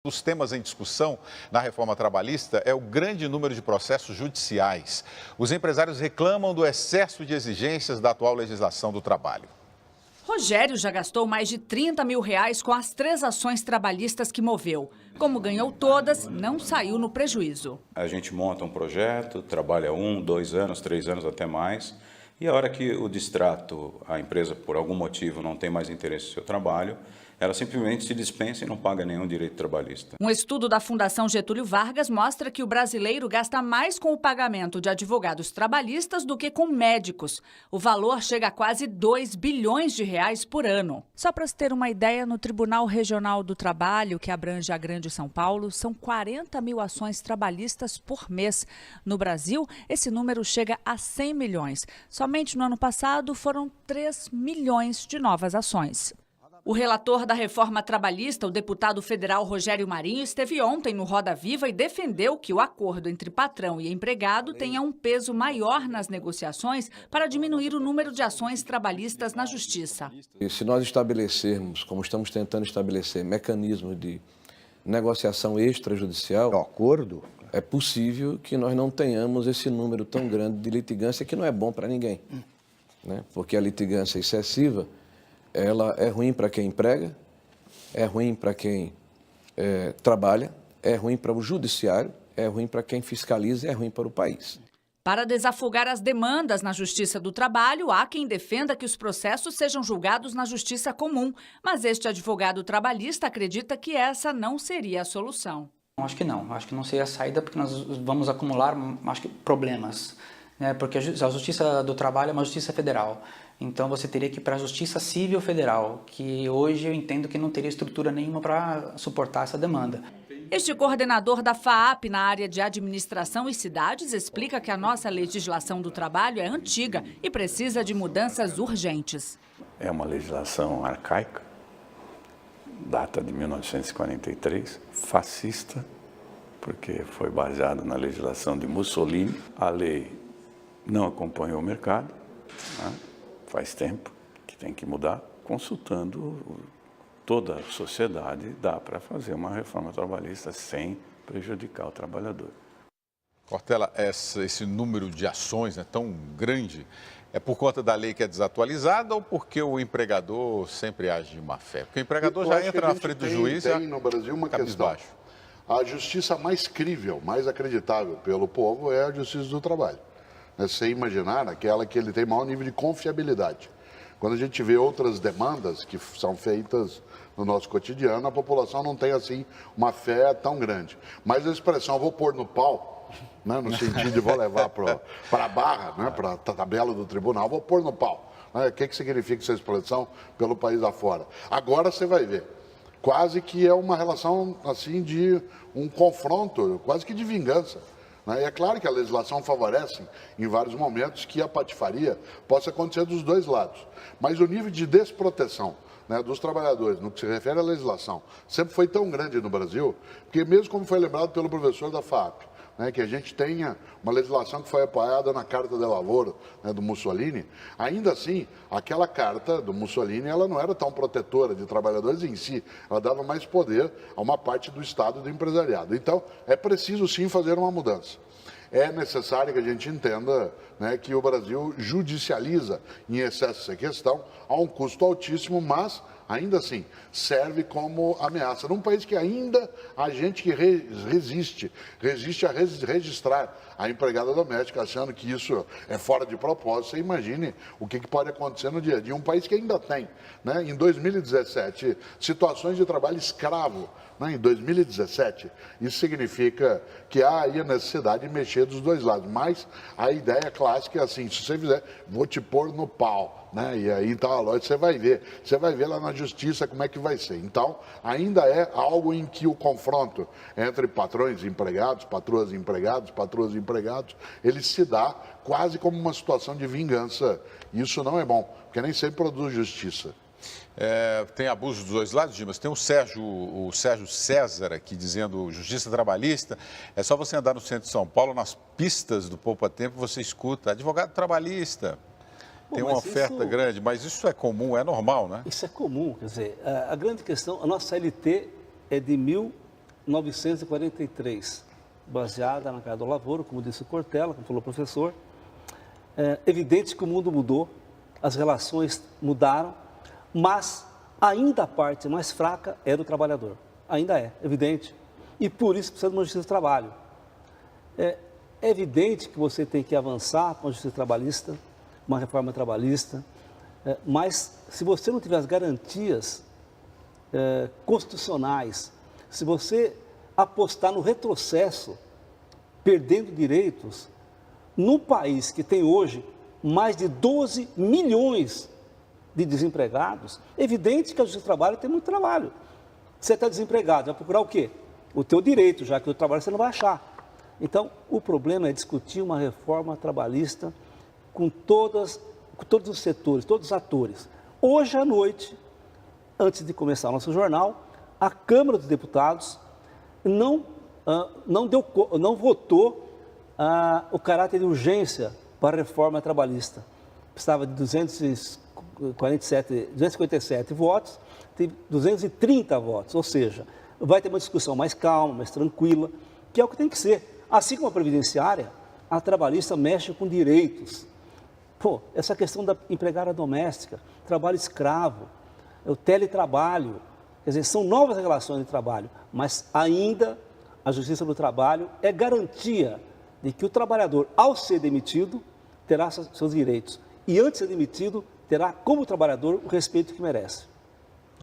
Dos temas em discussão na reforma trabalhista é o grande número de processos judiciais. Os empresários reclamam do excesso de exigências da atual legislação do trabalho. Rogério já gastou mais de R$30 mil com as 3 ações trabalhistas que moveu. Como ganhou todas, não saiu no prejuízo. A gente monta um projeto, trabalha 1, 2 anos, 3 anos até mais. E a hora que o distrato, a empresa por algum motivo não tem mais interesse no seu trabalho, ela simplesmente se dispensa e não paga nenhum direito trabalhista. Um estudo da Fundação Getúlio Vargas mostra que o brasileiro gasta mais com o pagamento de advogados trabalhistas do que com médicos. O valor chega a quase R$2 bilhões por ano. Só para se ter uma ideia, no Tribunal Regional do Trabalho, que abrange a Grande São Paulo, são 40 mil ações trabalhistas por mês. No Brasil, esse número chega a 100 milhões. Somente no ano passado foram 3 milhões de novas ações. O relator da reforma trabalhista, o deputado federal Rogério Marinho, esteve ontem no Roda Viva e defendeu que o acordo entre patrão e empregado tenha um peso maior nas negociações para diminuir o número de ações trabalhistas na Justiça. E se nós estabelecermos, como estamos tentando estabelecer, mecanismos de negociação extrajudicial, acordo, é possível que nós não tenhamos esse número tão grande de litigância que não é bom para ninguém, né? Porque a litigância excessiva, ela é ruim para quem emprega, é ruim para quem trabalha, é ruim para o judiciário, é ruim para quem fiscaliza, é ruim para o país. Para desafogar as demandas na Justiça do Trabalho, há quem defenda que os processos sejam julgados na Justiça Comum, mas este advogado trabalhista acredita que essa não seria a solução. Acho que não seria a saída, porque nós vamos acumular, acho que, problemas, né? Porque a Justiça do Trabalho é uma justiça federal. Então você teria que ir para a Justiça Civil Federal, que hoje eu entendo que não teria estrutura nenhuma para suportar essa demanda. Este coordenador da FAAP na área de administração e cidades explica que a nossa legislação do trabalho é antiga e precisa de mudanças urgentes. É uma legislação arcaica, data de 1943, fascista, porque foi baseada na legislação de Mussolini. A lei não acompanhou o mercado, né? Faz tempo que tem que mudar. Consultando toda a sociedade, dá para fazer uma reforma trabalhista sem prejudicar o trabalhador. Cortella, esse número de ações, né, tão grande, é por conta da lei que é desatualizada ou porque o empregador sempre age de má fé? Porque o empregador já entra na frente do juiz e tem no Brasil uma questão. A justiça mais crível, mais acreditável pelo povo é a justiça do trabalho. Sem imaginar aquela que ele tem maior nível de confiabilidade. Quando a gente vê outras demandas que são feitas no nosso cotidiano, a população não tem assim uma fé tão grande. Mas a expressão vou pôr no pau, né, no sentido de vou levar para a barra, né, para a tabela do tribunal, vou pôr no pau. O que significa essa expressão pelo país afora? Agora você vai ver. Quase que é uma relação assim de um confronto, quase que de vingança. E é claro que a legislação favorece, em vários momentos, que a patifaria possa acontecer dos dois lados. Mas o nível de desproteção, né, dos trabalhadores, no que se refere à legislação, sempre foi tão grande no Brasil, porque mesmo como foi lembrado pelo professor da FAAP, né, que a gente tenha uma legislação que foi apoiada na Carta de Lavoro, né, do Mussolini, ainda assim, aquela carta do Mussolini ela não era tão protetora de trabalhadores em si, ela dava mais poder a uma parte do Estado e do empresariado. Então, é preciso sim fazer uma mudança. É necessário que a gente entenda, né, que o Brasil judicializa em excesso essa questão a um custo altíssimo, mas ainda assim serve como ameaça. Num país que ainda há gente que resiste a registrar a empregada doméstica, achando que isso é fora de propósito. Você imagine o que pode acontecer no dia a dia. Um país que ainda tem, né, em 2017, situações de trabalho escravo. Em 2017, isso significa que há aí a necessidade de mexer dos dois lados. Mas a ideia clássica é assim, se você fizer, vou te pôr no pau. E aí então a lógica você vai ver lá na justiça como é que vai ser. Então, ainda é algo em que o confronto entre patrões e empregados, patroas e empregados, patroas e empregados, ele se dá quase como uma situação de vingança. Isso não é bom, porque nem sempre produz justiça. Tem abuso dos dois lados, Dimas. Tem o Sérgio César aqui dizendo justiça trabalhista. É só você andar no centro de São Paulo, nas pistas do Poupa Tempo, você escuta advogado trabalhista. Tem uma oferta grande, mas isso é comum, é normal, né? Isso é comum, quer dizer, a grande questão, a nossa CLT é de 1943, baseada na Carta do Lavoro, como disse o Cortella, como falou o professor. É evidente que o mundo mudou, as relações mudaram, mas ainda a parte mais fraca é do trabalhador. Ainda é, evidente. E por isso precisa de uma justiça do trabalho. É evidente que você tem que avançar com a justiça trabalhista, uma reforma trabalhista, mas se você não tiver as garantias constitucionais, se você apostar no retrocesso, perdendo direitos, no país que tem hoje mais de 12 milhões de desempregados, é evidente que a justiça do trabalho tem muito trabalho. Você está desempregado, vai procurar o quê? O teu direito, já que o trabalho você não vai achar. Então, o problema é discutir uma reforma trabalhista com todos os setores, todos os atores. Hoje à noite, antes de começar o nosso jornal, a Câmara dos Deputados não votou o caráter de urgência para a reforma trabalhista. Precisava de 257 votos, teve 230 votos, ou seja, vai ter uma discussão mais calma, mais tranquila, que é o que tem que ser. Assim como a previdenciária, a trabalhista mexe com direitos. Pô, essa questão da empregada doméstica, trabalho escravo, o teletrabalho, quer dizer, são novas relações de trabalho, mas ainda a Justiça do Trabalho é garantia de que o trabalhador, ao ser demitido, terá seus direitos. E antes de ser demitido, terá como trabalhador o respeito que merece.